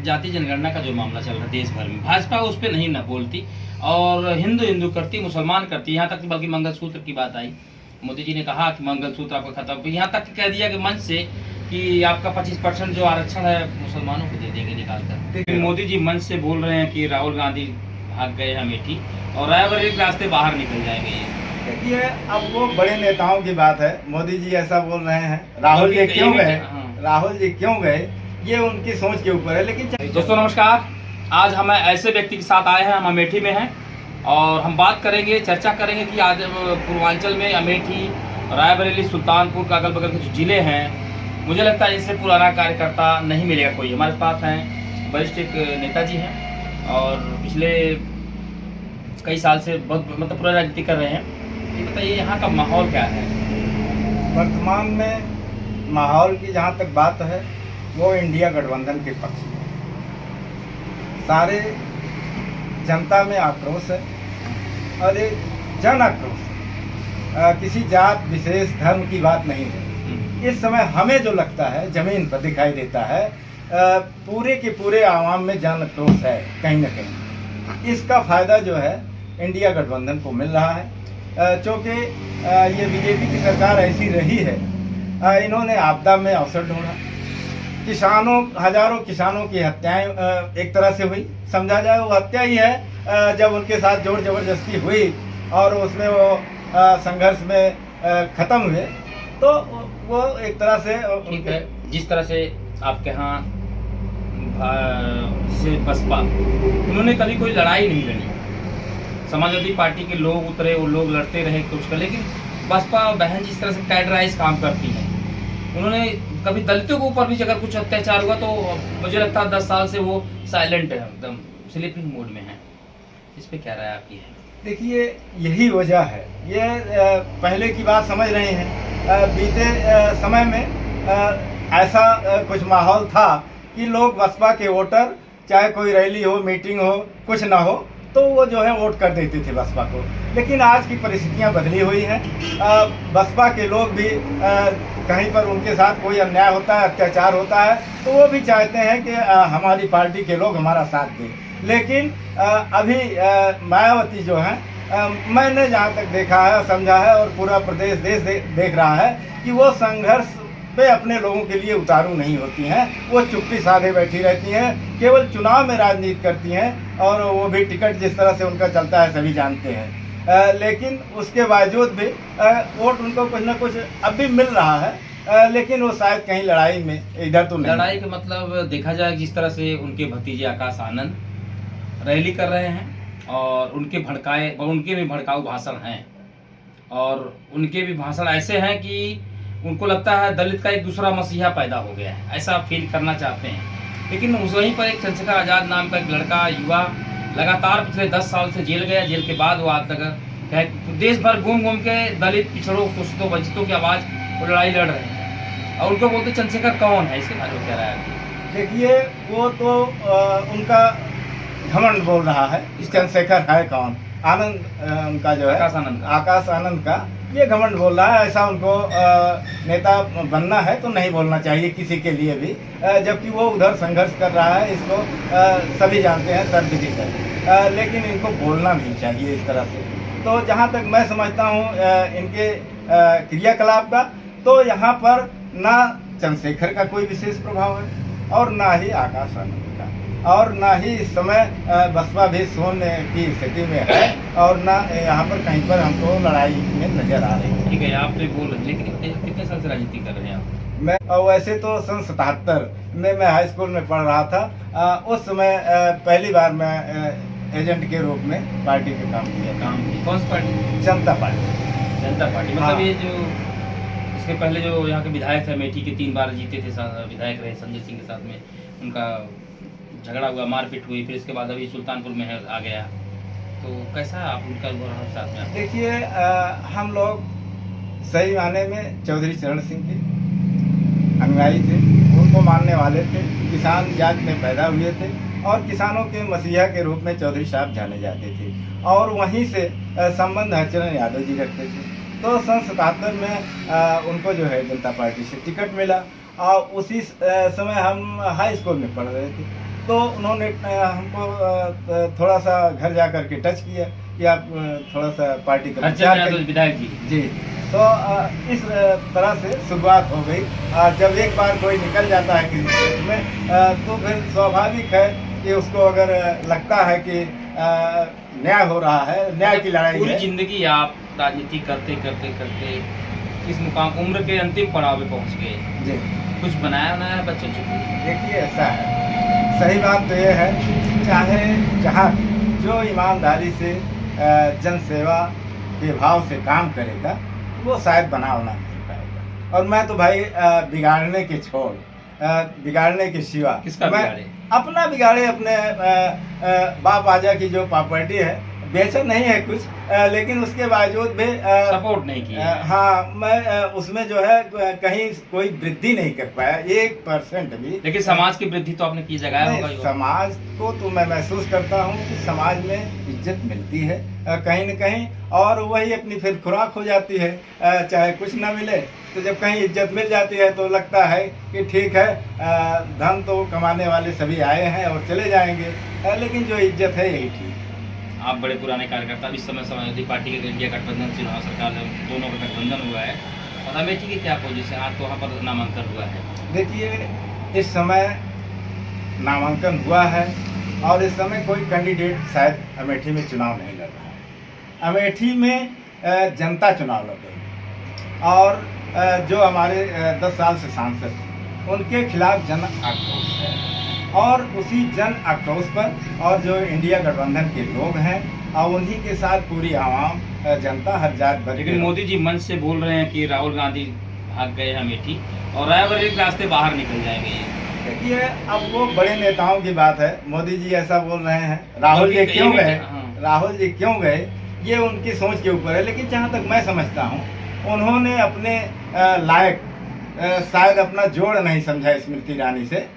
जाति जनगणना का जो मामला चल रहा है देश भर में, भाजपा उस पर नहीं न बोलती और हिंदू हिंदू करती, मुसलमान करती, यहाँ तक बल्कि मंगलसूत्र की बात आई। मोदी जी ने कहा कि मंगलसूत्र आपका खत्म, यहाँ तक कह दिया कि मंच से कि आपका 25% जो आरक्षण है मुसलमानों को दे देंगे निकाल कर। मोदी जी मंच से बोल रहे हैं कि राहुल गांधी भाग गए हैं अमेठी और रायबरेली के रास्ते बाहर निकल जाएंगे। देखिए, अब वो बड़े नेताओं की बात है, मोदी जी ऐसा बोल रहे हैं, राहुल जी क्यों गए, राहुल जी क्यों गए, ये उनकी सोच के ऊपर है। लेकिन दोस्तों नमस्कार, आज हम ऐसे व्यक्ति के साथ आए हैं, हम अमेठी में हैं और हम बात करेंगे, चर्चा करेंगे कि आज पूर्वांचल में अमेठी, रायबरेली, सुल्तानपुर का अगल बगल के जो जिले हैं, मुझे लगता है इससे पुराना कार्यकर्ता नहीं मिलेगा कोई। हमारे पास हैं वरिष्ठ एक नेताजी हैं और पिछले कई साल से बहुत मतलब पूरा राजनीति कर रहे हैं। ये बताइए यहाँ का माहौल क्या है? वर्तमान में माहौल की जहाँ तक बात है वो इंडिया गठबंधन के पक्ष में, सारे जनता में आक्रोश है और ये जन आक्रोश है, किसी जात विशेष धर्म की बात नहीं है। इस समय हमें जो लगता है जमीन पर दिखाई देता है, पूरे के पूरे आवाम में जन आक्रोश है कहीं न कहीं। इसका फायदा जो है इंडिया गठबंधन को मिल रहा है, क्योंकि ये बीजेपी की सरकार ऐसी रही है, इन्होंने आपदा में अवसर ढूंढा, किसानों, हजारों किसानों की हत्याएं एक तरह से हुई, समझा जाए वो हत्या ही है। जब उनके साथ जोर जबरदस्ती हुई और उसमें वो संघर्ष में ख़त्म हुए, तो वो एक तरह से ठीक है। जिस तरह से आपके यहाँ से बसपा, उन्होंने कभी कोई लड़ाई नहीं लड़ी, समाजवादी पार्टी के लोग उतरे, वो लोग लड़ते रहे कुछ कर, लेकिन बसपा बहन जिस तरह से कैडराइज काम करती है, उन्होंने कभी दलितों के ऊपर भी अगर कुछ अत्याचार हुआ तो मुझे लगता है 10 साल से वो साइलेंट है, एकदम स्लीपिंग मोड में है। इस पे क्या राय आपकी है? देखिए, यही वजह है, ये पहले की बात समझ रहे हैं। बीते समय में ऐसा कुछ माहौल था कि लोग बसपा के वोटर, चाहे कोई रैली हो, मीटिंग हो, कुछ ना हो, तो वो जो है वोट कर देते थे बसपा को। लेकिन आज की परिस्थितियां बदली हुई हैं, बसपा के लोग भी कहीं पर उनके साथ कोई अन्याय होता है, अत्याचार होता है, तो वो भी चाहते हैं कि हमारी पार्टी के लोग हमारा साथ दें। लेकिन अभी मायावती जो है, मैंने जहाँ तक देखा है, समझा है और पूरा प्रदेश देश देख रहा है कि वो संघर्ष पे अपने लोगों के लिए उतारू नहीं होती हैं, वो चुप्पी साधे बैठी रहती हैं, केवल चुनाव में राजनीति करती हैं और वो भी टिकट जिस तरह से उनका चलता है सभी जानते हैं। लेकिन उसके बावजूद भी वोट उनको कुछ ना कुछ अब भी मिल रहा है, लेकिन वो शायद कहीं लड़ाई में इधर तो नहीं। लड़ाई का मतलब देखा जाए, जिस तरह से उनके भतीजे आकाश आनंद रैली कर रहे हैं और उनके भी भड़काऊ भाषण हैं और उनके भी भाषण ऐसे हैं कि उनको लगता है दलित का एक दूसरा मसीहा पैदा हो गया है, ऐसा फील करना चाहते हैं। लेकिन वहीं पर एक चंद्रशेखर आज़ाद नाम का एक लड़का, युवा, लगातार पिछले 10 साल से जेल गया, जेल के बाद वो आज तक देश भर घूम घूम के दलित, पिछड़ों, शोषितों, वंचितों की आवाज़ वो लड़ाई लड़ रहे हैं और उनको बोलते चंद्रशेखर कौन है, इसके बारे में क्या राय है? देखिए, वो तो उनका घमंड बोल रहा है, चंद्रशेखर है कौन, आनंद उनका जो है, आकाश आनंद का ये घमंड बोल रहा है। ऐसा उनको नेता बनना है तो नहीं बोलना चाहिए किसी के लिए भी, जबकि वो उधर संघर्ष कर रहा है, इसको सभी जानते हैं, सर्वविदित है। लेकिन इनको बोलना नहीं चाहिए इस तरह से। तो जहाँ तक मैं समझता हूँ इनके क्रियाकलाप का, तो यहाँ पर ना चंद्रशेखर का कोई विशेष प्रभाव है और ना ही आकाश आनंद का, और ना ही इस समय बसपा भी सोने की स्थिति में है और ना यहाँ पर कहीं पर हमको लड़ाई में नजर आ रही है। ठीक है, आप तो बोल रहे हैं, लेकिन कितने साल से राजनीति कर रहे हैं आप? मैं वैसे तो सन 77 में मैं हाई स्कूल में पढ़ रहा था, उस समय पहली बार मैं एजेंट के रूप में पार्टी के काम किया। कौन सी पार्टी? जनता पार्टी। जनता पार्टी मतलब ये जो इसके पहले जो यहाँ के विधायक थे, अमेठी के 3 बार जीते थे विधायक रहे, संजय सिंह के साथ में उनका झगड़ा हुआ, मारपीट हुई, फिर इसके बाद अभी सुल्तानपुर में आ गया, तो कैसा आप उनका साथ में? देखिए, हम लोग सही माने में चौधरी चरण सिंह के अनुयायी थे, उनको मानने वाले थे, किसान जात में पैदा हुए थे और किसानों के मसीहा के रूप में चौधरी साहब जाने जाते थे और वहीं से संबंध हरिचरण यादव जी रखते थे। तो सन 77 में उनको जो है जनता पार्टी से टिकट मिला और उसी समय हम हाई स्कूल में पढ़ रहे थे। तो उन्होंने हमको थोड़ा सा घर जा कर के टच किया कि आप थोड़ा सा पार्टी का प्रचार करिए। विधायक जी तो इस तरह से शुरुआत हो गई। जब एक बार कोई निकल जाता है किसी क्षेत्र में तो फिर स्वाभाविक है कि उसको अगर लगता है कि न्याय हो रहा है, न्याय की लड़ाई पूरी है। जिंदगी आप राजनीति करते करते करते इस मुकाम उम्र के अंतिम पड़ाव पे पहुंच गए जी, कुछ बनाया ना है बच्चों को? देखिए ऐसा है, सही बात तो ये है, चाहे जहाँ जो ईमानदारी से जन सेवा के भाव से काम करेगा वो शायद बना होना नहीं पाएगा। और मैं तो भाई बिगाड़ने के छोड़ बिगाड़ने के सिवा किसका मैं बिगाड़े? अपना बिगाड़े, अपने बाप आजा की जो प्रॉपर्टी है बेचा नहीं है कुछ, लेकिन उसके बावजूद भी सपोर्ट नहीं किया। हाँ, मैं उसमें जो है कहीं कोई वृद्धि नहीं कर पाया 1% भी। लेकिन समाज की वृद्धि तो आपने की जगह नहीं, होगा ही। समाज को तो मैं महसूस करता हूँ कि समाज में इज्जत मिलती है कहीं न कहीं, और वही अपनी फिर खुराक हो जाती है। चाहे कुछ ना मिले तो जब कहीं इज्जत मिल जाती है तो लगता है कि ठीक है, धन तो कमाने वाले सभी आए हैं और चले जाएंगे, लेकिन जो इज्जत है यही ठीक। आप बड़े पुराने कार्यकर्ता, इस समय समाजवादी पार्टी के इंडिया गठबंधन चुनाव सरकार दोनों का गठबंधन हुआ है, और अमेठी की क्या पोजीशन? आज तो वहाँ पर नामांकन हुआ है। देखिए, इस समय नामांकन हुआ है और इस समय कोई कैंडिडेट शायद अमेठी में चुनाव नहीं लड़ रहा है। अमेठी में जनता चुनाव लड़ रही है और जो हमारे 10 साल से सांसद हैं उनके खिलाफ जन आक्रोश है, और उसी जन आक्रोश पर और जो इंडिया गठबंधन के लोग हैं और उन्हीं के साथ पूरी आवाम जनता हर जात वर्ग। लेकिन मोदी जी मंच से बोल रहे हैं कि राहुल गांधी भाग गए अमेठी और रायबरेली के रास्ते बाहर निकल जाएंगे। देखिए, अब वो बड़े नेताओं की बात है, मोदी जी ऐसा बोल रहे हैं, राहुल जी क्यों गए, राहुल जी क्यों गए, ये उनकी सोच के ऊपर है। लेकिन जहाँ तक मैं समझता हूँ उन्होंने अपने लायक शायद अपना जोड़ नहीं समझा स्मृति ईरानी से।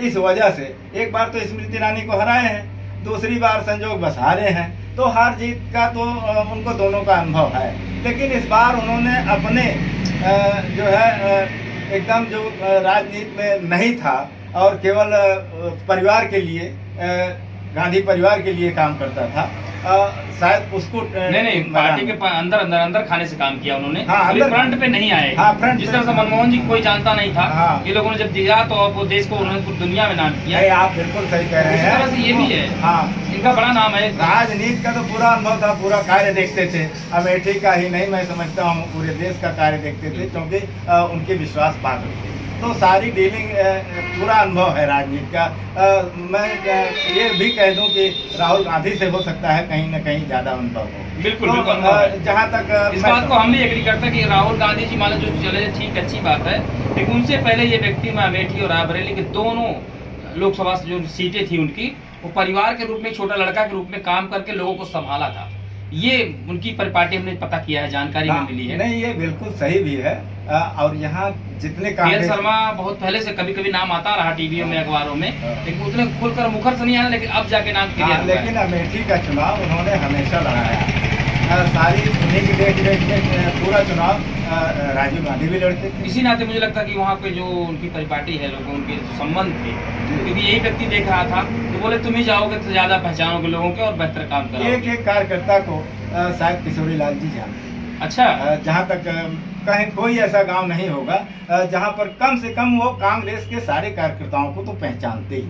इस वजह से एक बार तो स्मृति ईरानी को हराए हैं, दूसरी बार संजोग बस हारे हैं, तो हार जीत का तो उनको दोनों का अनुभव है। लेकिन इस बार उन्होंने अपने जो है एकदम जो राजनीति में नहीं था और केवल परिवार के लिए, गांधी परिवार के लिए काम करता था, शायद उसको नहीं पार्टी के अंदर खाने से काम किया उन्होंने। हाँ, अंदर फ्रंट पे नहीं आए। हाँ, फ्रंट जिस तरह से मनमोहन जी कोई जानता नहीं था। हाँ, ये लोगों ने जब दिया तो वो देश को उन्होंने पूरी दुनिया में नाम किया। आप बिल्कुल सही कह रहे हैं। इस तरह से ये भी है। हाँ, इनका बड़ा नाम है। राजनीति का तो पूरा अनुभव था, पूरा कार्य देखते थे, अमेठी का ही नहीं मैं समझता हूँ पूरे देश का कार्य देखते थे, क्योंकि उनके विश्वास पात्र थे। तो सारी डीलिंग पूरा अनुभव है राजनीति का। मैं ये भी कह दूं कि राहुल गांधी से हो सकता है कहीं न कहीं ज़्यादा अनुभव हो। बिल्कुल, तो बिल्कुल। जहाँ तक इस बात को हम भी एग्री करते हैं कि राहुल गांधी जी मान लो जो चले ठीक अच्छी बात है, लेकिन उनसे पहले ये व्यक्ति में अमेठी और रायबरेली के दोनों लोकसभा जो सीटें थी उनकी, वो परिवार के रूप में, छोटा लड़का के रूप में काम करके लोगों को संभाला था। ये उनकी परिपाटी हमने पता किया है, जानकारी में मिली है। नहीं, ये बिल्कुल सही भी है। और यहाँ जितने PL शर्मा बहुत पहले से कभी कभी नाम आता रहा टीवीओ में, अखबारों में, लेकिन उतने खुलकर मुखर से नहीं आया, लेकिन अब जाके नाम क्लियर। लेकिन अमेठी का चुनाव उन्होंने हमेशा लड़ाया, सारी उन्हीं की देख रेख में पूरा चुनाव राजीव गांधी भी लड़ते थे। इसी नाते मुझे लगता है कि वहाँ पे जो उनकी परिपाटी है, लोगों उनके संबंध थे, क्योंकि यही व्यक्ति देख रहा था तो बोले तुम ही जाओगे तो ज्यादा पहचानोगे लोगों के और बेहतर काम करोगे। एक कार्यकर्ता को शायद किशोरी लाल जी जानते। अच्छा, जहाँ तक कहीं कोई ऐसा गांव नहीं होगा जहाँ पर कम से कम वो कांग्रेस के सारे कार्यकर्ताओं को तो पहचानते ही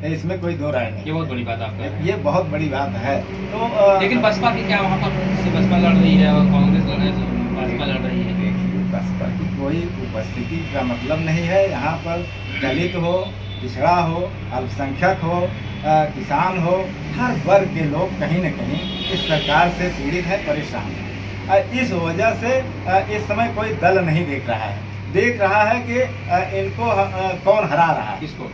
है, इसमें कोई दो राय नहीं। ये बहुत बड़ी बात आपका है। ये बहुत बड़ी बात है। तो लेकिन बसपा की क्या वहाँ पर बसपा लड़ रही है और कांग्रेस लड़ रही है, बसपा लड़ रही है। बसपा की कोई उपस्थिति का मतलब नहीं है यहाँ पर। दलित हो, पिछड़ा हो, अल्पसंख्यक हो, किसान हो, हर वर्ग के लोग कहीं न कहीं इस सरकार से पीड़ित है, परेशान है। इस वजह से इस समय कोई दल नहीं देख रहा है, देख रहा है कि इनको कौन हरा रहा है। किसको?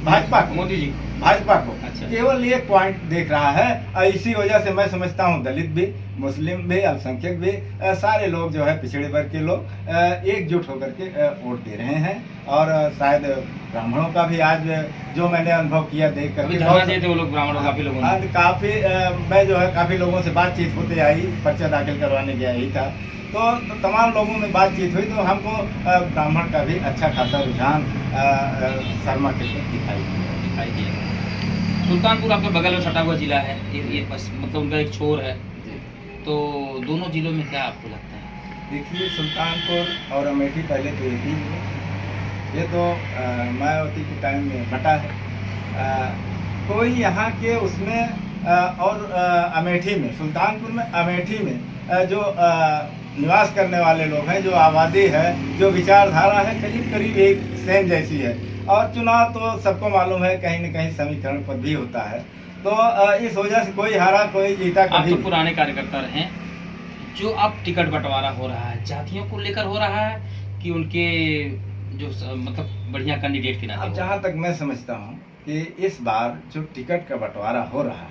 भाजपा को, मोदी जी, भाजपा को। अच्छा। केवल एक पॉइंट देख रहा है। इसी वजह से मैं समझता हूँ दलित भी, मुस्लिम भी, अल्पसंख्यक भी, सारे लोग जो है पिछड़े वर्ग के लोग एकजुट होकर के वोट दे रहे हैं। और शायद ब्राह्मणों का भी आज जो मैंने अनुभव किया देख अभी कर धरना दिए थे वो लोग ब्राह्मणों काफी लोगों ने। हाँ, काफ़ी मैं जो है काफ़ी लोगों से बातचीत होते आई, पर्चा दाखिल करवाने गया ही था, तो तमाम लोगों में बातचीत हुई, तो हमको ब्राह्मण का भी अच्छा खासा रुझान शर्मा के प्रति दिखाई दिया। सुल्तानपुर आपके बगल में सटा हुआ जिला है, ये मतलब उनका एक छोर है, जी, तो दोनों जिलों में क्या आपको लगता है? देखिए सुल्तानपुर और अमेठी पहले तो एक ही है, ये तो मायावती के टाइम में बटा है। कोई यहाँ के उसमें और अमेठी में, सुल्तानपुर में अमेठी में जो निवास करने वाले लोग हैं, जो आबादी है, जो विचारधारा है, करीब करीब एक सेम जैसी है। और चुनाव तो सबको मालूम है कहीं न कहीं समीकरण पर भी होता है, तो इस वजह से कोई हारा कोई जीता। आप कभी तो पुराने कार्यकर्ता रहे हैं, जो अब टिकट बंटवारा हो रहा है जातियों को लेकर हो रहा है कि उनके जो मतलब बढ़िया कैंडिडेट के नाते? अब जहाँ तक मैं समझता हूँ कि इस बार जो टिकट का बंटवारा हो रहा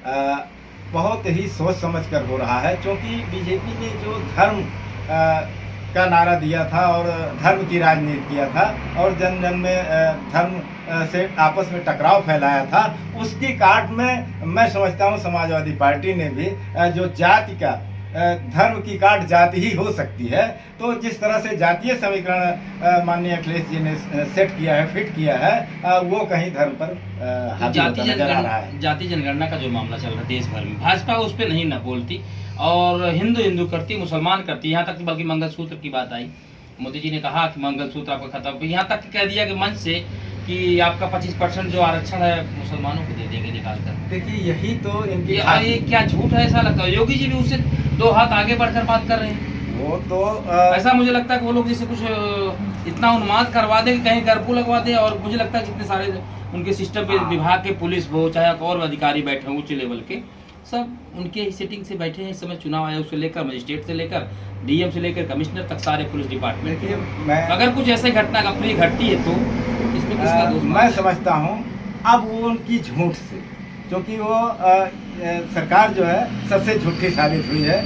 है बहुत ही सोच समझ कर हो रहा है, क्योंकि बीजेपी ने जो धर्म का नारा दिया था और धर्म की राजनीति किया था और जन जन में धर्म से आपस में टकराव फैलाया था, उसकी काट में मैं समझता हूँ समाजवादी पार्टी ने भी जो जाति का धर्म की काट जाति ही हो सकती है, तो जिस तरह से जातीय समीकरण माननीय अखिलेश जी ने सेट किया है, फिट किया है, वो कहीं धर्म पर हावी होता नजर आ रहा है। जाति जनगणना का जो मामला चल रहा है देश भर में, भाजपा उस पर नहीं न बोलती और हिंदू हिंदू करती, मुसलमान करती, यहाँ तक बल्कि मंगलसूत्र की बात आई, मोदी जी ने कहा कि मंगलसूत्र आपका खत्म, यहाँ तक कह दिया कि मंच से कि आपका 25% जो आरक्षण है मुसलमानों को दे देंगे निकाल कर। देखिए यही तो इनकी ये क्या झूठ है, ऐसा लगता है योगी जी भी उससे 2 हाथ आगे बढ़कर बात कर रहे हैं। वो तो ऐसा मुझे लगता है कि वो लोग जैसे कुछ इतना उन्माद करवा दे कि कहीं कर्फ्यू लगवा दे, और मुझे लगता है जितने सारे उनके सिस्टम पे विभाग के पुलिस वो चाहे और अधिकारी बैठे हैं उच्च लेवल के, सब उनके ही सेटिंग से बैठे हैं। इस समय चुनाव आयोग से लेकर मजिस्ट्रेट से लेकर डीएम से लेकर कमिश्नर तक सारे पुलिस डिपार्टमेंट। देखिए मैं अगर कुछ ऐसे घटना अपनी घटती है तो इसमें किसका दोष? मैं समझता हूँ अब वो उनकी झूठ से, क्योंकि वो सरकार जो है सबसे झूठी साबित हुई है,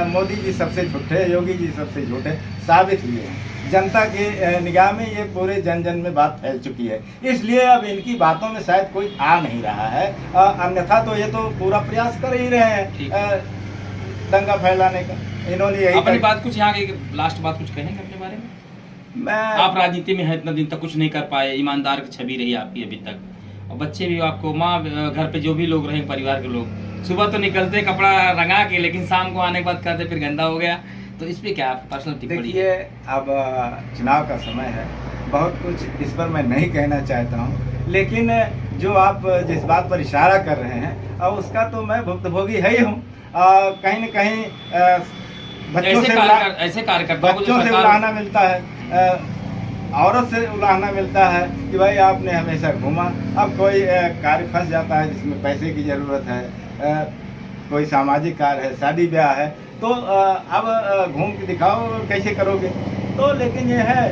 मोदी जी सबसे झूठे, योगी जी सबसे झूठे साबित हुए हैं। जनता की निगाह में ये पूरे जन जन में बात फैल चुकी है, इसलिए अब इनकी बातों में शायद कोई आ नहीं रहा है, अन्यथा तो ये तो पूरा प्रयास कर ही रहे हैं दंगा फैलाने का। इन्होंने यही अपनी बात कुछ यहाँ की लास्ट बात कुछ कहेंगे अपने बारे में? आप राजनीति में हैं, इतना दिन तक कुछ नहीं कर पाए, ईमानदार की छवि रही आपकी अभी तक, और बच्चे भी आपको, माँ, घर पे जो भी लोग रहे परिवार के लोग, सुबह तो निकलते कपड़ा रंगा के, लेकिन शाम को आने के बाद कहते फिर गंदा हो गया, तो इस पे क्या पर्सनल टिप्पणी? देखिए अब चुनाव का समय है, बहुत कुछ इस पर मैं नहीं कहना चाहता हूँ, लेकिन जो आप जिस बात पर इशारा कर रहे हैं अब उसका तो मैं भुक्तभोगी है ही हूँ। कहीं न कहीं ऐसे कार्यकर्ताओं बच्चों से उलाहना मिलता है, औरत से उलाहना मिलता है कि भाई आपने हमेशा घूमा। अब कोई कार्य फंस जाता है जिसमें पैसे की ज़रूरत है, कोई सामाजिक कार्य है, शादी ब्याह है, तो अब घूम के दिखाओ कैसे करोगे? तो लेकिन ये है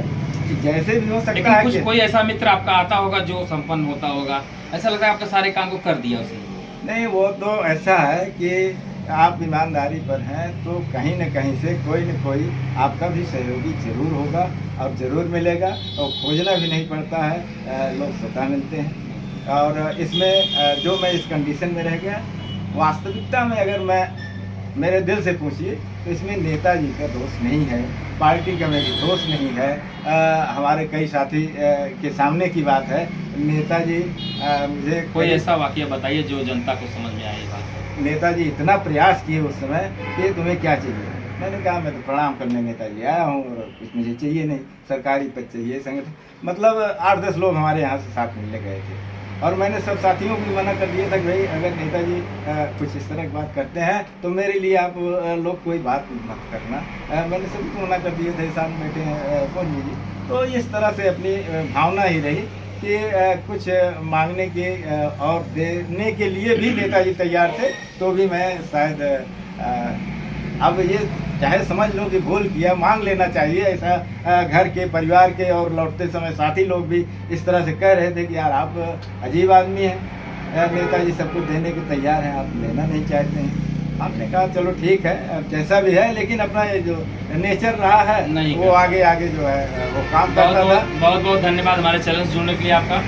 कि जैसे भी हो सकता है कि कोई ऐसा मित्र आपका आता होगा जो संपन्न होता होगा, ऐसा लगता है आपके सारे काम को कर दिया उसने? नहीं, वो तो ऐसा है कि आप ईमानदारी पर हैं तो कहीं न कहीं से कोई न कोई आपका भी सहयोगी जरूर होगा और ज़रूर मिलेगा, और खोजना भी नहीं पड़ता है, लोग स्वतः मिलते हैं। और इसमें जो मैं इस कंडीशन में रह गया, वास्तविकता में अगर मैं मेरे दिल से पूछिए तो इसमें नेताजी का दोष नहीं है, पार्टी का मेरी दोष नहीं है, हमारे कई साथी के सामने की बात है। नेताजी मुझे कोई ऐसा वाकया बताइए जो जनता को समझ में आए बात। नेताजी इतना प्रयास किए उस समय कि तुम्हें क्या चाहिए? मैंने कहा मैं तो प्रणाम करने नेताजी आया हूँ और कुछ मुझे चाहिए नहीं, सरकारी पद चाहिए, संगठन, मतलब 8-10 लोग हमारे यहाँ से साथ मिलने गए थे, और मैंने सब साथियों को भी मना कर दिया था कि भाई अगर नेताजी कुछ इस तरह की बात करते हैं तो मेरे लिए आप लोग कोई बात मत करना। मैंने सबको मना कर दिया था, साथ बैठे हैं कौन जी। तो इस तरह से अपनी भावना ही रही कि कुछ मांगने के और देने के लिए भी नेताजी तैयार थे, तो भी मैं शायद अब ये चाहे समझ लो कि भूल किया, मांग लेना चाहिए ऐसा। घर के परिवार के और लौटते समय साथी लोग भी इस तरह से कह रहे थे कि यार आप अजीब आदमी हैं, नेताजी सब कुछ देने के तैयार हैं, आप लेना नहीं चाहते हैं। हमने कहा चलो ठीक है, जैसा भी है, लेकिन अपना ये जो नेचर रहा है वो आगे आगे जो है वो काम करता था। बहुत बहुत धन्यवाद हमारे चैनल से जुड़ने के लिए आपका।